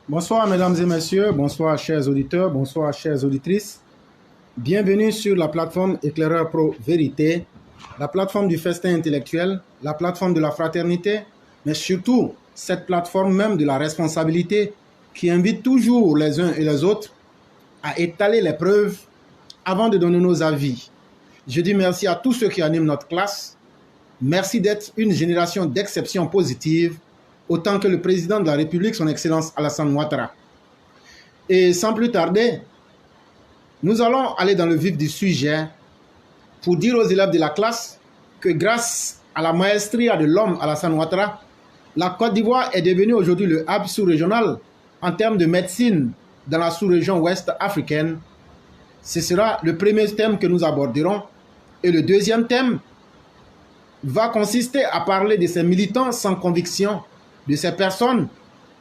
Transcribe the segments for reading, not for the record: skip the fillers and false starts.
Bonsoir mesdames et messieurs, bonsoir chers auditeurs, bonsoir chères auditrices. Bienvenue sur la plateforme Éclaireur Pro Vérité, la plateforme du festin intellectuel, la plateforme de la fraternité, mais surtout cette plateforme même de la responsabilité qui invite toujours les uns et les autres à étaler les preuves avant de donner nos avis. Je dis merci à tous ceux qui animent notre classe. Merci d'être une génération d'exception positive, autant que le président de la République, son Excellence Alassane Ouattara. Et sans plus tarder, nous allons aller dans le vif du sujet pour dire aux élèves de la classe que grâce à la maestria de l'homme Alassane Ouattara, la Côte d'Ivoire est devenue aujourd'hui le hub sous-régional en termes de médecine dans la sous-région ouest africaine. Ce sera le premier thème que nous aborderons. Et le deuxième thème va consister à parler de ces militants sans conviction, de ces personnes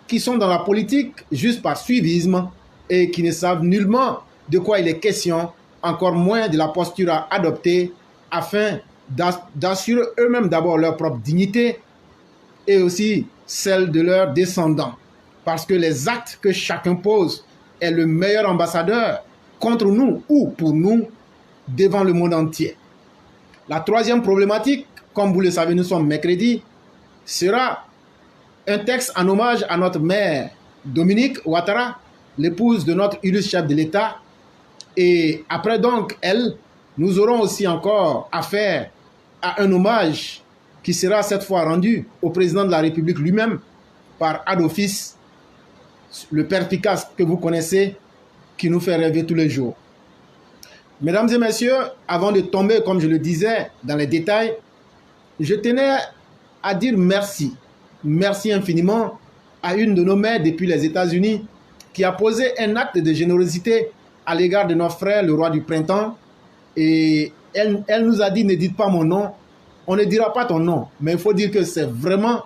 qui sont dans la politique juste par suivisme et qui ne savent nullement de quoi il est question, encore moins de la posture à adopter afin d'assurer eux-mêmes d'abord leur propre dignité et aussi celle de leurs descendants. Parce que les actes que chacun pose est le meilleur ambassadeur contre nous ou pour nous devant le monde entier. La troisième problématique, comme vous le savez, nous sommes mercredi, sera un texte en hommage à notre mère Dominique Ouattara, l'épouse de notre illustre chef de l'État. Et après donc elle, nous aurons aussi encore affaire à un hommage qui sera cette fois rendu au président de la République lui-même par Adolphis, le perspicace que vous connaissez, qui nous fait rêver tous les jours. Mesdames et messieurs, avant de tomber, comme je le disais, dans les détails, je tenais à dire merci. Merci infiniment à une de nos mères depuis les États-Unis qui a posé un acte de générosité à l'égard de notre frère, le roi du printemps. Et elle nous a dit, ne dites pas mon nom, on ne dira pas ton nom. Mais il faut dire que c'est vraiment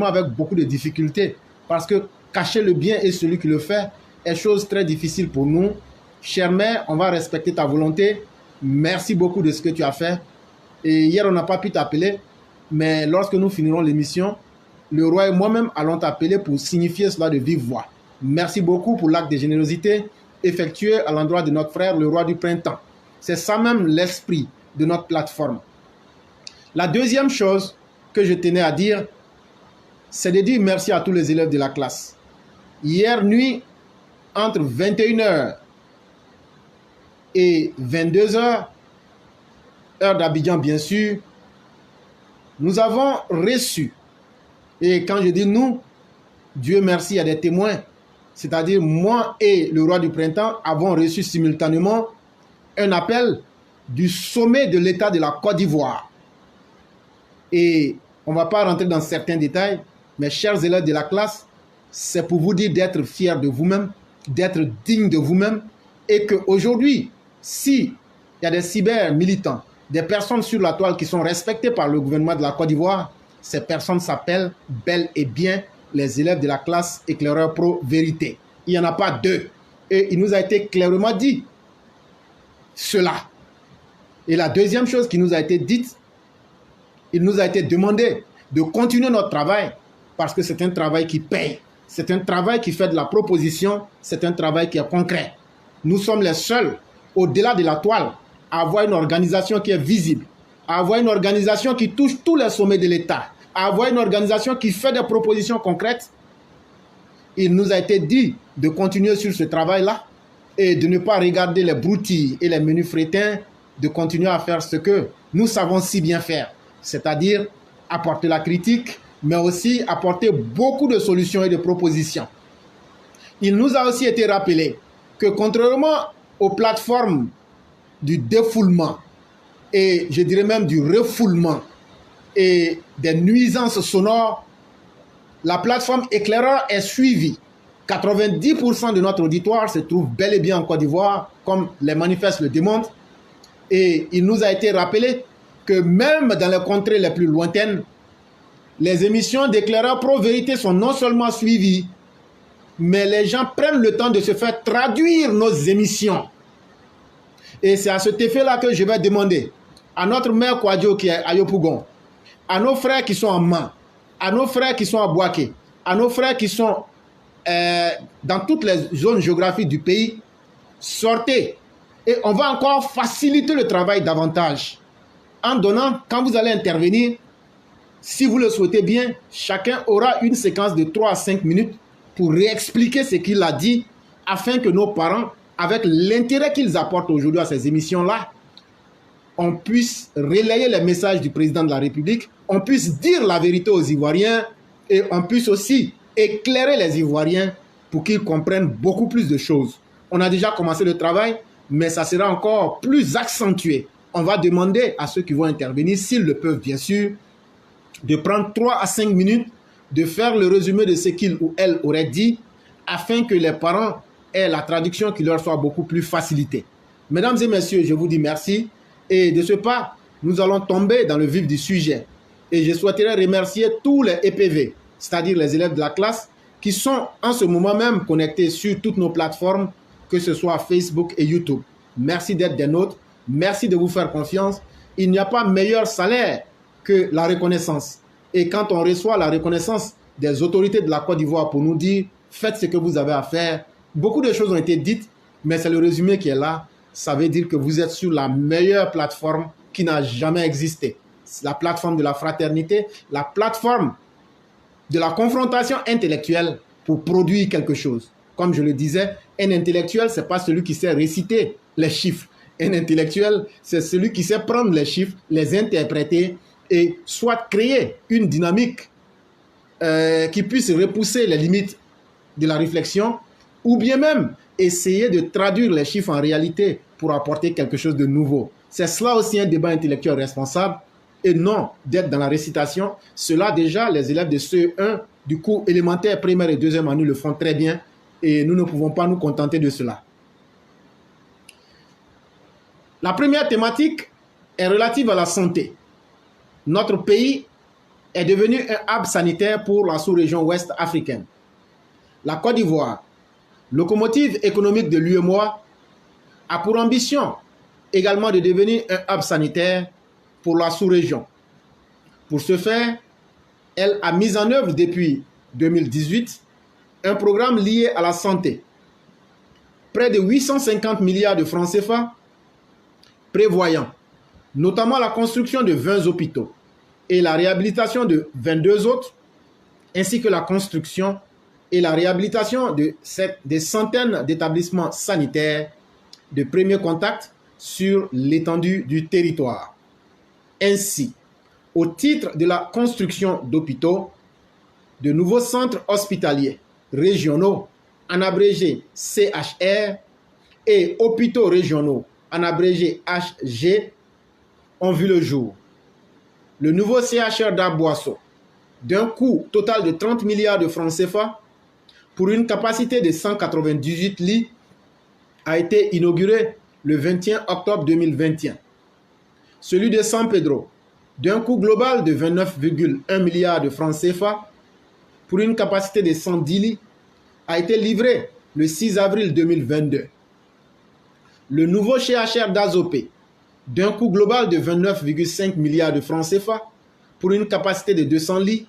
avec beaucoup de difficultés. Parce que cacher le bien et celui qui le fait est chose très difficile pour nous. Chère mère, on va respecter ta volonté. Merci beaucoup de ce que tu as fait. Et hier, on n'a pas pu t'appeler. Mais lorsque nous finirons l'émission, le roi et moi-même allons t'appeler pour signifier cela de vive voix. Merci beaucoup pour l'acte de générosité effectué à l'endroit de notre frère, le roi du printemps. C'est ça même l'esprit de notre plateforme. La deuxième chose que je tenais à dire, c'est de dire merci à tous les élèves de la classe. Hier nuit, entre 21h et 22h, heure d'Abidjan bien sûr, nous avons reçu, et quand je dis nous, Dieu merci, il y a des témoins, c'est-à-dire moi et le roi du printemps avons reçu simultanément un appel du sommet de l'État de la Côte d'Ivoire. Et on ne va pas rentrer dans certains détails, mes chers élèves de la classe, c'est pour vous dire d'être fiers de vous-même, d'être dignes de vous-même, et qu'aujourd'hui, s'il y a des cyber-militants, des personnes sur la toile qui sont respectées par le gouvernement de la Côte d'Ivoire, ces personnes s'appellent bel et bien les élèves de la classe Éclaireur Pro Vérité. Il n'y en a pas deux. Et il nous a été clairement dit cela. Et la deuxième chose qui nous a été dite, il nous a été demandé de continuer notre travail parce que c'est un travail qui paye. C'est un travail qui fait de la proposition. C'est un travail qui est concret. Nous sommes les seuls, au-delà de la toile, à avoir une organisation qui est visible, à avoir une organisation qui touche tous les sommets de l'État, à avoir une organisation qui fait des propositions concrètes. Il nous a été dit de continuer sur ce travail-là et de ne pas regarder les broutilles et les menus frétins, de continuer à faire ce que nous savons si bien faire, c'est-à-dire apporter la critique, mais aussi apporter beaucoup de solutions et de propositions. Il nous a aussi été rappelé que contrairement aux plateformes du défoulement, et je dirais même du refoulement et des nuisances sonores, la plateforme Éclaireur est suivie. 90% de notre auditoire se trouve bel et bien en Côte d'Ivoire, comme les manifestes le démontrent. Et il nous a été rappelé que même dans les contrées les plus lointaines, les émissions d'Éclaireur Pro Vérité sont non seulement suivies, mais les gens prennent le temps de se faire traduire nos émissions. Et c'est à cet effet-là que je vais demander à notre mère Kouadio qui est à Yopougon, à nos frères qui sont en Man, à nos frères qui sont à Bouaké, à nos frères qui sont dans toutes les zones géographiques du pays. Sortez et on va encore faciliter le travail davantage en donnant, quand vous allez intervenir, si vous le souhaitez bien, chacun aura une séquence de 3 à 5 minutes pour réexpliquer ce qu'il a dit afin que nos parents, avec l'intérêt qu'ils apportent aujourd'hui à ces émissions-là, on puisse relayer les messages du président de la République, on puisse dire la vérité aux Ivoiriens et on puisse aussi éclairer les Ivoiriens pour qu'ils comprennent beaucoup plus de choses. On a déjà commencé le travail, mais ça sera encore plus accentué. On va demander à ceux qui vont intervenir, s'ils le peuvent bien sûr, de prendre 3 à 5 minutes, de faire le résumé de ce qu'il ou elle aurait dit, afin que les parents aient la traduction qui leur soit beaucoup plus facilitée. Mesdames et messieurs, je vous dis merci. Et de ce pas, nous allons tomber dans le vif du sujet. Et je souhaiterais remercier tous les EPV, c'est-à-dire les élèves de la classe, qui sont en ce moment même connectés sur toutes nos plateformes, que ce soit Facebook et YouTube. Merci d'être des nôtres. Merci de vous faire confiance. Il n'y a pas meilleur salaire que la reconnaissance. Et quand on reçoit la reconnaissance des autorités de la Côte d'Ivoire pour nous dire « faites ce que vous avez à faire », beaucoup de choses ont été dites, mais c'est le résumé qui est là. Ça veut dire que vous êtes sur la meilleure plateforme qui n'a jamais existé. C'est la plateforme de la fraternité, la plateforme de la confrontation intellectuelle pour produire quelque chose. Comme je le disais, un intellectuel, ce n'est pas celui qui sait réciter les chiffres. Un intellectuel, c'est celui qui sait prendre les chiffres, les interpréter et soit créer une dynamique qui puisse repousser les limites de la réflexion ou bien même essayer de traduire les chiffres en réalité pour apporter quelque chose de nouveau. C'est cela aussi un débat intellectuel responsable et non d'être dans la récitation. Cela déjà, les élèves de CE1 du cours élémentaire, première et deuxième année le font très bien et nous ne pouvons pas nous contenter de cela. La première thématique est relative à la santé. Notre pays est devenu un hub sanitaire pour la sous-région ouest africaine. La Côte d'Ivoire, locomotive économique de l'UEMOA, a pour ambition également de devenir un hub sanitaire pour la sous-région. Pour ce faire, elle a mis en œuvre depuis 2018 un programme lié à la santé. Près de 850 milliards de francs CFA, prévoyant notamment la construction de 20 hôpitaux et la réhabilitation de 22 autres, ainsi que la construction et la réhabilitation de des centaines d'établissements sanitaires de premier contact sur l'étendue du territoire. Ainsi, au titre de la construction d'hôpitaux, de nouveaux centres hospitaliers régionaux, en abrégé CHR, et hôpitaux régionaux, en abrégé HG, ont vu le jour. Le nouveau CHR d'Aboisseau, d'un coût total de 30 milliards de francs CFA, pour une capacité de 198 lits, a été inauguré le 21 octobre 2021. Celui de San Pedro, d'un coût global de 29,1 milliards de francs CFA, pour une capacité de 110 lits, a été livré le 6 avril 2022. Le nouveau CHR d'Azopé, d'un coût global de 29,5 milliards de francs CFA, pour une capacité de 200 lits,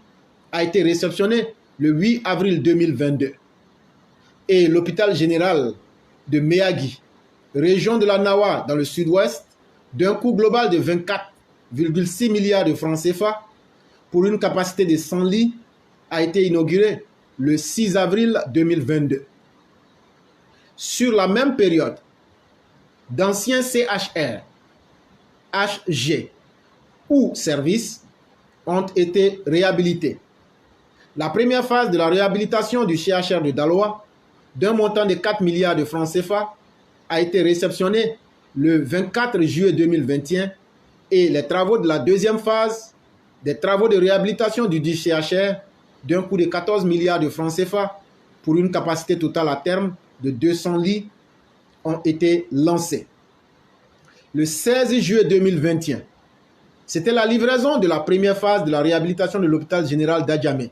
a été réceptionné le 8 avril 2022. Et l'hôpital général de Méagui, région de la Nawa dans le sud-ouest, d'un coût global de 24,6 milliards de francs CFA, pour une capacité de 100 lits, a été inauguré le 6 avril 2022. Sur la même période, d'anciens CHR, HG ou services ont été réhabilités. La première phase de la réhabilitation du CHR de Daloa, d'un montant de 4 milliards de francs CFA, a été réceptionnée le 24 juillet 2021 et les travaux de la deuxième phase des travaux de réhabilitation du dit CHR d'un coût de 14 milliards de francs CFA pour une capacité totale à terme de 200 lits ont été lancés. Le 16 juillet 2021, c'était la livraison de la première phase de la réhabilitation de l'hôpital général d'Adjamé,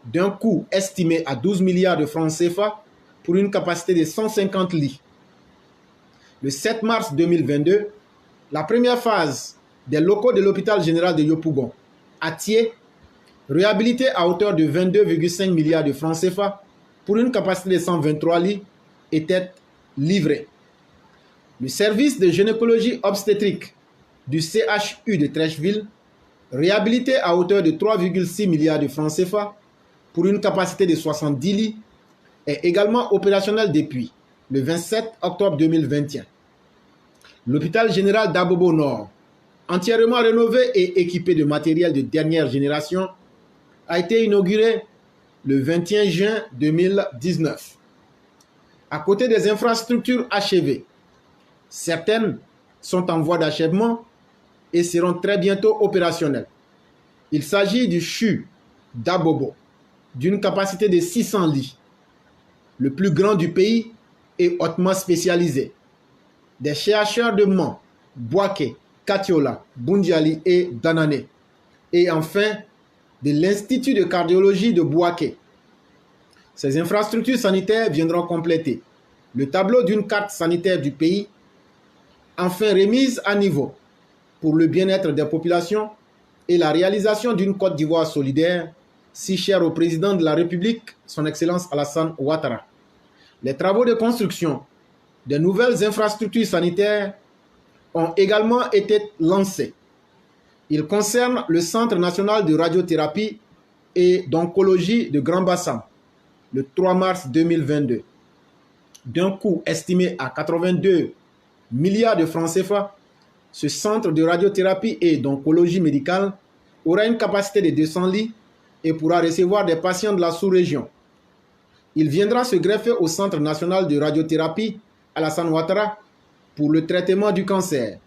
d'un coût estimé à 12 milliards de francs CFA pour une capacité de 150 lits. Le 7 mars 2022, la première phase des locaux de l'hôpital général de Yopougon, à Thiès, réhabilité à hauteur de 22,5 milliards de francs CFA pour une capacité de 123 lits était livré. Le service de gynécologie obstétrique du CHU de Trècheville, réhabilité à hauteur de 3,6 milliards de francs CFA pour une capacité de 70 lits, est également opérationnel depuis le 27 octobre 2021. L'hôpital général d'Abobo Nord, entièrement rénové et équipé de matériel de dernière génération, a été inauguré le 21 juin 2019. À côté des infrastructures achevées, certaines sont en voie d'achèvement et seront très bientôt opérationnelles. Il s'agit du CHU d'Abobo, d'une capacité de 600 lits, le plus grand du pays et hautement spécialisé. Des chercheurs de Mans, Bouaké, Katiola, Bundiali et Danané. Et enfin, de l'Institut de cardiologie de Bouaké. Ces infrastructures sanitaires viendront compléter le tableau d'une carte sanitaire du pays, enfin remise à niveau pour le bien-être des populations et la réalisation d'une Côte d'Ivoire solidaire, si chère au président de la République, son Excellence Alassane Ouattara. Les travaux de construction de nouvelles infrastructures sanitaires ont également été lancés. Ils concernent le Centre national de radiothérapie et d'oncologie de Grand Bassam, le 3 mars 2022. D'un coût estimé à 82 milliards de francs CFA, ce centre de radiothérapie et d'oncologie médicale aura une capacité de 200 lits et pourra recevoir des patients de la sous-région. Il viendra se greffer au Centre national de radiothérapie Alassane Ouattara pour le traitement du cancer,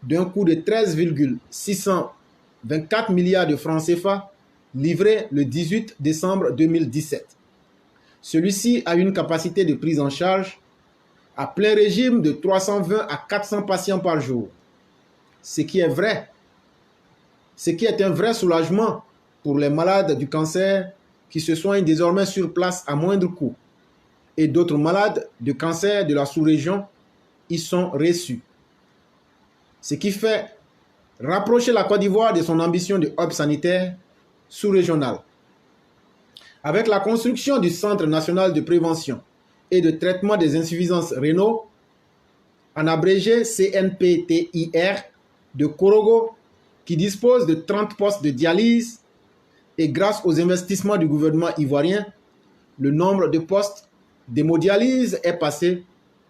d'un coût de 13,624 milliards de francs CFA, livré le 18 décembre 2017. Celui-ci a une capacité de prise en charge à plein régime de 320 à 400 patients par jour. Ce qui est vrai, ce qui est un vrai soulagement pour les malades du cancer qui se soignent désormais sur place à moindre coût. Et d'autres malades de cancer de la sous-région y sont reçus. Ce qui fait rapprocher la Côte d'Ivoire de son ambition de hub sanitaire sous-régional. Avec la construction du Centre national de prévention et de traitement des insuffisances rénales, en abrégé CNPTIR, de Korogo, qui dispose de 30 postes de dialyse, et grâce aux investissements du gouvernement ivoirien, le nombre de postes d'hémodialyse est passé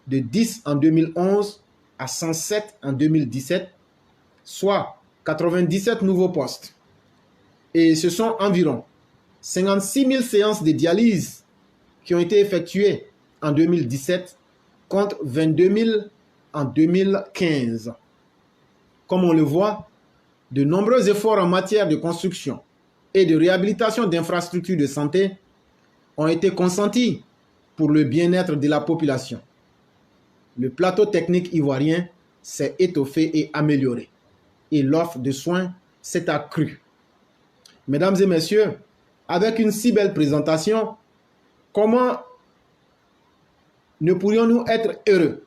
de 10 en 2011 à 107 en 2017, soit 97 nouveaux postes. Et ce sont environ 56 000 séances de dialyse qui ont été effectuées en 2017 contre 22 000 en 2015. Comme on le voit, de nombreux efforts en matière de construction et de réhabilitation d'infrastructures de santé ont été consentis pour le bien-être de la population. Le plateau technique ivoirien s'est étoffé et amélioré et l'offre de soins s'est accrue. Mesdames et messieurs, avec une si belle présentation, comment ne pourrions-nous être heureux?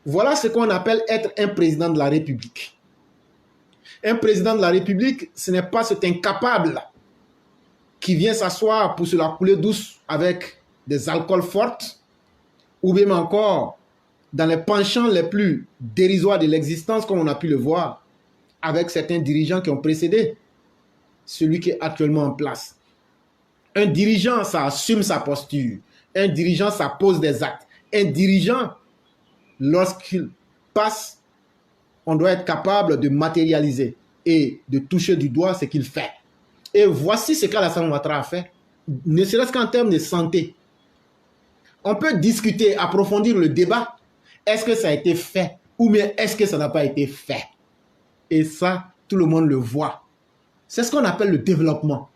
Voilà ce qu'on appelle être un président de la République. Un président de la République, ce n'est pas cet incapable qui vient s'asseoir pour se la couler douce avec des alcools fortes ou même encore dans les penchants les plus dérisoires de l'existence, comme on a pu le voir avec certains dirigeants qui ont précédé celui qui est actuellement en place. Un dirigeant, ça assume sa posture. Un dirigeant, ça pose des actes. Un dirigeant, lorsqu'il passe, on doit être capable de matérialiser et de toucher du doigt ce qu'il fait. Et voici ce qu'Alassane Ouattara a fait, ne serait-ce qu'en termes de santé. On peut discuter, approfondir le débat. Est-ce que ça a été fait ou bien est-ce que ça n'a pas été fait? Et ça, tout le monde le voit. C'est ce qu'on appelle le développement.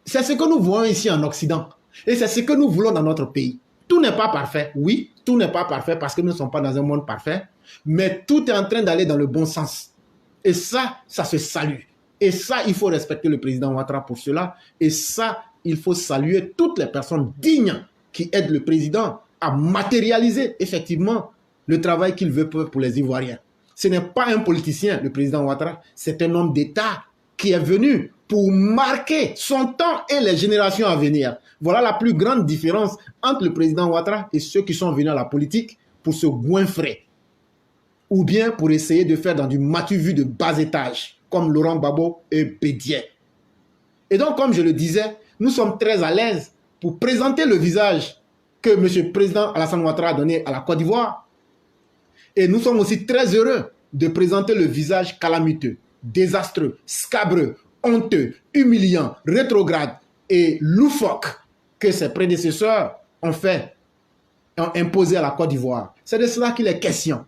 C'est ce que nous voyons ici en Occident. Et c'est ce que nous voulons dans notre pays. Tout n'est pas parfait. Oui, tout n'est pas parfait parce que nous ne sommes pas dans un monde parfait. Mais tout est en train d'aller dans le bon sens. Et ça se salue. Et ça, il faut respecter le président Ouattara pour cela. Et ça, il faut saluer toutes les personnes dignes qui aident le président à matérialiser effectivement le travail qu'il veut pour les Ivoiriens. Ce n'est pas un politicien, le président Ouattara. C'est un homme d'État qui est venu pour marquer son temps et les générations à venir. Voilà la plus grande différence entre le président Ouattara et ceux qui sont venus à la politique pour se goinfrer ou bien pour essayer de faire dans du matu-vu de bas étage, comme Laurent Gbagbo et Bédié. Et donc, comme je le disais, nous sommes très à l'aise pour présenter le visage que M. le Président Alassane Ouattara a donné à la Côte d'Ivoire. Et nous sommes aussi très heureux de présenter le visage calamiteux, désastreux, scabreux, honteux, humiliant, rétrograde et loufoque que ses prédécesseurs ont imposé à la Côte d'Ivoire. C'est de cela qu'il est question.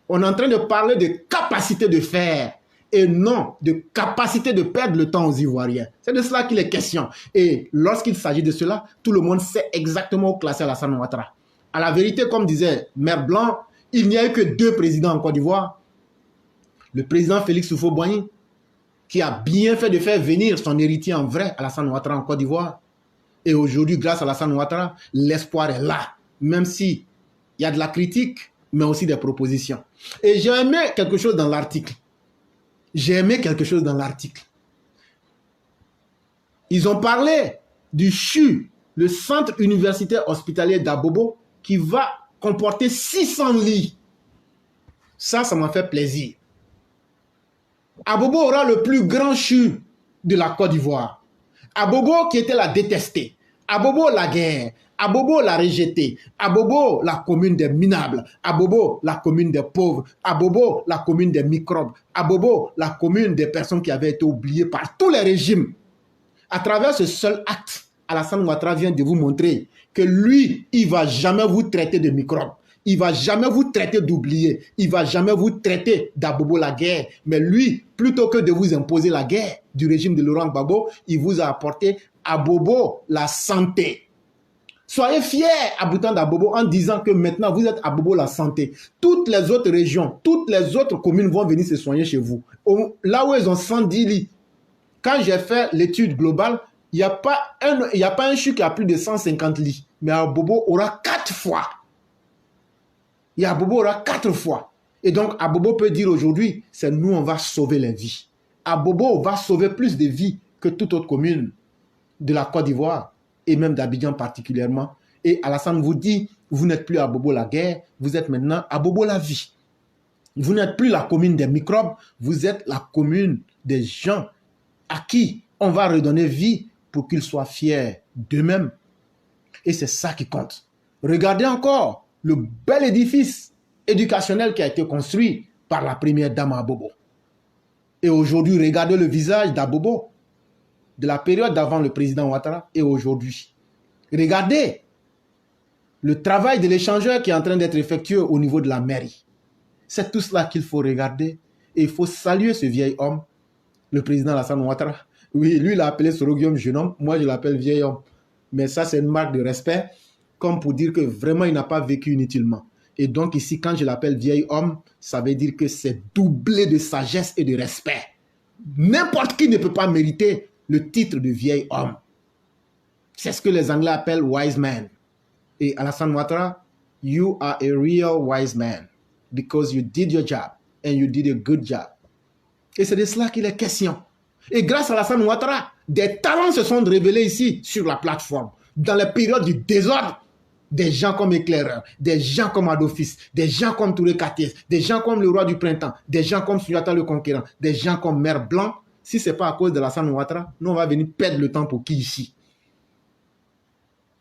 On est en train de parler de capacité de faire et non de capacité de perdre le temps aux Ivoiriens. C'est de cela qu'il est question. Et lorsqu'il s'agit de cela, tout le monde sait exactement où classer Alassane Ouattara. À la vérité, comme disait Mère Blanc, il n'y a eu que 2 présidents en Côte d'Ivoire. Le président Félix Houphouët-Boigny, qui a bien fait de faire venir son héritier en vrai, Alassane Ouattara, en Côte d'Ivoire. Et aujourd'hui, grâce à Alassane Ouattara, l'espoir est là. Même s'il y a de la critique, mais aussi des propositions. Et j'ai aimé quelque chose dans l'article. Ils ont parlé du CHU, le centre universitaire hospitalier d'Abobo, qui va comporter 600 lits. Ça m'a fait plaisir. Abobo aura le plus grand CHU de la Côte d'Ivoire. Abobo qui était la détestée. Abobo la guerre. Abobo la rejetée. Abobo la commune des minables. Abobo la commune des pauvres. Abobo la commune des microbes. Abobo la commune des personnes qui avaient été oubliées par tous les régimes. À travers ce seul acte, Alassane Ouattara vient de vous montrer que lui, il ne va jamais vous traiter de microbes. Il ne va jamais vous traiter d'oubliés. Il ne va jamais vous traiter d'Abobo la guerre. Mais lui, plutôt que de vous imposer la guerre du régime de Laurent Gbagbo, il vous a apporté Abobo la santé. Soyez fiers, habitants d'Abobo, en disant que maintenant vous êtes Abobo la santé. Toutes les autres régions, toutes les autres communes vont venir se soigner chez vous. Là où ils ont 110 lits. Quand j'ai fait l'étude globale, il n'y a pas un CHU qui a plus de 150 lits. Mais Abobo aura 4 fois. Abobo aura 4 fois. Et donc, Abobo peut dire aujourd'hui, c'est nous, on va sauver les vies. Abobo va sauver plus de vies que toute autre commune de la Côte d'Ivoire et même d'Abidjan particulièrement. Et Alassane vous dit, vous n'êtes plus Abobo la guerre, vous êtes maintenant Abobo la vie. Vous n'êtes plus la commune des microbes, vous êtes la commune des gens à qui on va redonner vie pour qu'ils soient fiers d'eux-mêmes. Et c'est ça qui compte. Regardez encore le bel édifice éducationnel qui a été construit par la première dame à Abobo. Et aujourd'hui, regardez le visage d'Abobo, de la période d'avant le président Ouattara et aujourd'hui. Regardez le travail de l'échangeur qui est en train d'être effectué au niveau de la mairie. C'est tout cela qu'il faut regarder et il faut saluer ce vieil homme, le président Alassane Ouattara. Oui, lui, il a appelé Soroguium jeune homme, moi je l'appelle vieil homme. Mais ça, c'est une marque de respect, comme pour dire que vraiment, il n'a pas vécu inutilement. Et donc ici, quand je l'appelle vieil homme, ça veut dire que c'est doublé de sagesse et de respect. N'importe qui ne peut pas mériter le titre de vieil homme. C'est ce que les Anglais appellent wise man. Et Alassane Ouattara, you are a real wise man because you did your job and you did a good job. Et c'est de cela qu'il est question. Et grâce à Alassane Ouattara, des talents se sont révélés ici sur la plateforme. Dans les périodes du désordre, des gens comme Éclaireur, des gens comme Adofis, des gens comme Touré Katies, des gens comme le roi du printemps, des gens comme Sunjata le Conquérant, des gens comme Mère Blanc. Si ce n'est pas à cause de Alassane Ouattara, nous on va venir perdre le temps pour qui ici?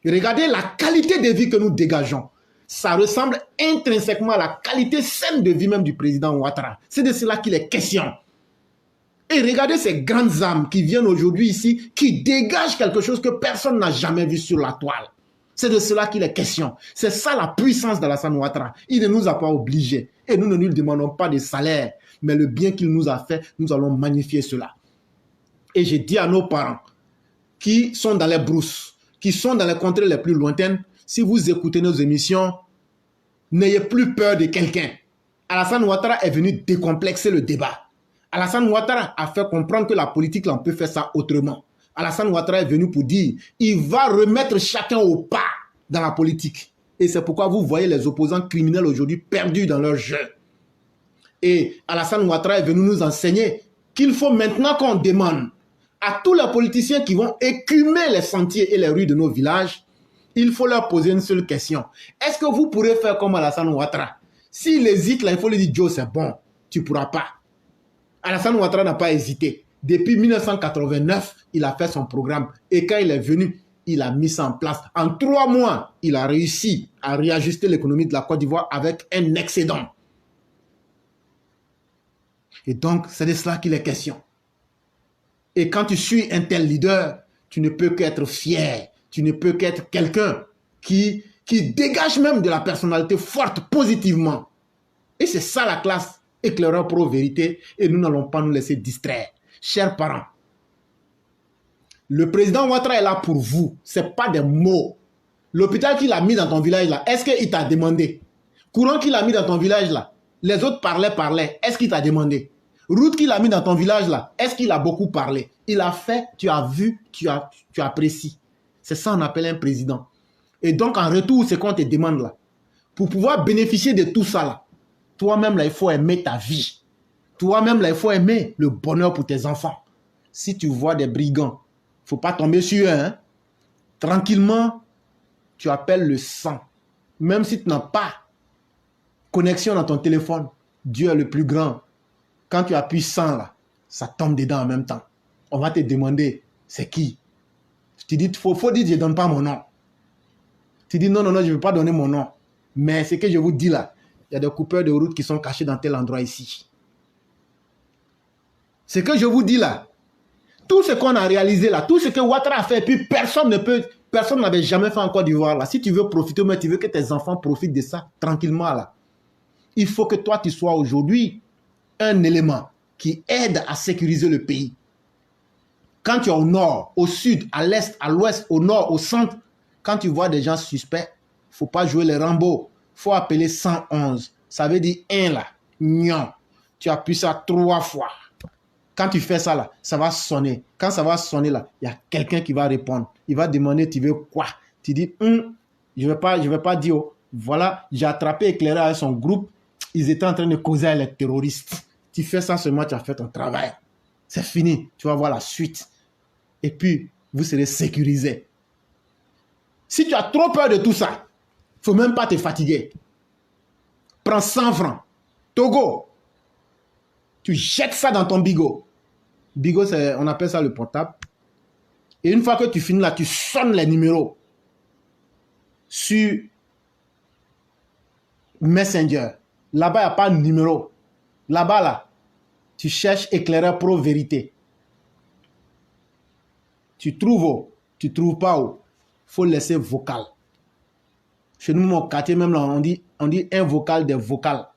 Regardez la qualité de vie que nous dégageons. Ça ressemble intrinsèquement à la qualité saine de vie même du président Ouattara. C'est de cela qu'il est question. Et regardez ces grandes âmes qui viennent aujourd'hui ici, qui dégagent quelque chose que personne n'a jamais vu sur la toile. C'est de cela qu'il est question. C'est ça la puissance d'Alassane Ouattara. Il ne nous a pas obligés. Et nous ne lui demandons pas de salaire. Mais le bien qu'il nous a fait, nous allons magnifier cela. Et j'ai dit à nos parents qui sont dans les brousses, qui sont dans les contrées les plus lointaines, si vous écoutez nos émissions, n'ayez plus peur de quelqu'un. Alassane Ouattara est venu décomplexer le débat. Alassane Ouattara a fait comprendre que la politique, là, on peut faire ça autrement. Alassane Ouattara est venu pour dire, il va remettre chacun au pas dans la politique. Et c'est pourquoi vous voyez les opposants criminels aujourd'hui perdus dans leur jeu. Et Alassane Ouattara est venu nous enseigner qu'il faut maintenant qu'on demande À tous les politiciens qui vont écumer les sentiers et les rues de nos villages, il faut leur poser une seule question. Est-ce que vous pourrez faire comme Alassane Ouattara? S'il hésite, là, il faut lui dire, Joe, c'est bon, tu ne pourras pas. Alassane Ouattara n'a pas hésité. Depuis 1989, il a fait son programme. Et quand il est venu, il a mis ça en place. En 3 mois, il a réussi à réajuster l'économie de la Côte d'Ivoire avec un excédent. Et donc, c'est de cela qu'il est question. Et quand tu suis un tel leader, tu ne peux qu'être fier. Tu ne peux qu'être quelqu'un qui dégage même de la personnalité forte positivement. Et c'est ça la classe éclaireur pro-vérité. Et nous n'allons pas nous laisser distraire. Chers parents, le président Ouattara est là pour vous. Ce n'est pas des mots. L'hôpital qu'il a mis dans ton village là, est-ce qu'il t'a demandé? Courant qu'il a mis dans ton village là, les autres parlaient. Est-ce qu'il t'a demandé? Route qu'il a mis dans ton village là, est-ce qu'il a beaucoup parlé? Il a fait, tu as vu, tu apprécies. C'est ça qu'on appelle un président. Et donc en retour, c'est qu'on te demande là. Pour pouvoir bénéficier de tout ça là, toi-même là, il faut aimer ta vie. Toi-même là, il faut aimer le bonheur pour tes enfants. Si tu vois des brigands, il ne faut pas tomber sur eux. Hein? Tranquillement, tu appelles le sang. Même si tu n'as pas connexion dans ton téléphone, Dieu est le plus grand. Quand tu appuies 100 là, ça tombe dedans en même temps. On va te demander, c'est qui? Tu dis, faut dire, je ne donne pas mon nom. Tu dis, non, je ne veux pas donner mon nom. Mais ce que je vous dis là, il y a des coupeurs de route qui sont cachés dans tel endroit ici. Ce que je vous dis là, tout ce qu'on a réalisé là, tout ce que Ouattara a fait, puis personne n'avait jamais fait en Côte d'Ivoire là. Si tu veux profiter, mais tu veux que tes enfants profitent de ça tranquillement là, il faut que toi tu sois aujourd'hui un élément qui aide à sécuriser le pays. Quand tu es au nord, au sud, à l'est, à l'ouest, au nord, au centre, quand tu vois des gens suspects, il ne faut pas jouer les Rambo. Il faut appeler 111. Ça veut dire 1 là. Non. Tu appuies ça 3 fois. Quand tu fais ça là, ça va sonner. Quand ça va sonner là, il y a quelqu'un qui va répondre. Il va demander, tu veux quoi? Tu dis, je vais pas dire, oh, voilà, j'ai attrapé Éclaireur avec son groupe. Ils étaient en train de causer avec les terroristes. Tu fais ça seulement, tu as fait ton travail. C'est fini. Tu vas voir la suite. Et puis, vous serez sécurisé. Si tu as trop peur de tout ça, il ne faut même pas te fatiguer. Prends 100 francs. Togo. Tu jettes ça dans ton bigot. Bigot, on appelle ça le portable. Et une fois que tu finis là, tu sonnes les numéros sur Messenger. Là-bas, il n'y a pas de numéro. Là-bas, là, tu cherches éclaireur pro-vérité. Tu trouves pas où. Il faut laisser vocal. Chez nous, mon quartier, même là, on dit un vocal des vocales.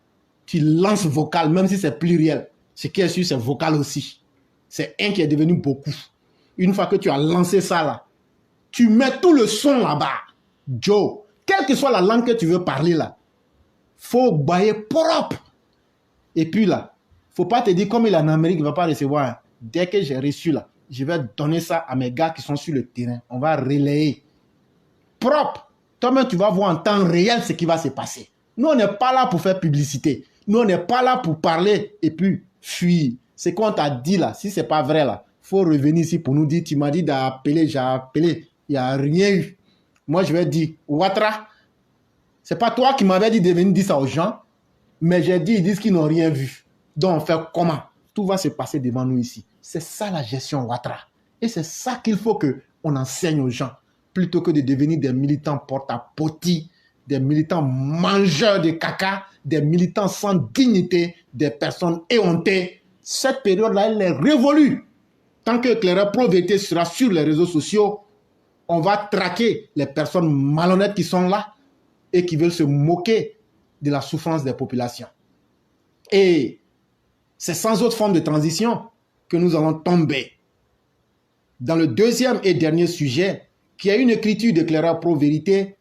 Tu lances vocal, même si c'est pluriel. Ce qui est sûr, c'est vocal aussi. C'est un qui est devenu beaucoup. Une fois que tu as lancé ça là, tu mets tout le son là-bas. Joe, quelle que soit la langue que tu veux parler là, faut bailler propre. Et puis là, faut pas te dire comme il est en Amérique, il ne va pas recevoir. Dès que j'ai reçu là, je vais donner ça à mes gars qui sont sur le terrain. On va relayer. Propre. Toi-même, tu vas voir en temps réel ce qui va se passer. Nous, on n'est pas là pour faire publicité. Nous, on n'est pas là pour parler et puis fuir. Ce qu'on t'a dit là, si ce n'est pas vrai là, il faut revenir ici pour nous dire, tu m'as dit d'appeler, j'ai appelé. Il n'y a rien eu. Moi, je vais dire, Ouattara, ce n'est pas toi qui m'avais dit de venir dire ça aux gens, mais j'ai dit, ils disent qu'ils n'ont rien vu. Donc, on fait comment? Tout va se passer devant nous ici. C'est ça la gestion Ouattara. Et c'est ça qu'il faut qu'on enseigne aux gens, plutôt que de devenir des militants porte-à-potis, des militants mangeurs de caca, des militants sans dignité, des personnes éhontées. Cette période-là, elle est révolue. Tant que Éclaireur Pro-Vérité sera sur les réseaux sociaux, on va traquer les personnes malhonnêtes qui sont là et qui veulent se moquer de la souffrance des populations. Et c'est sans autre forme de transition que nous allons tomber dans le deuxième et dernier sujet, qui est une écriture d'Éclaireur Pro-Vérité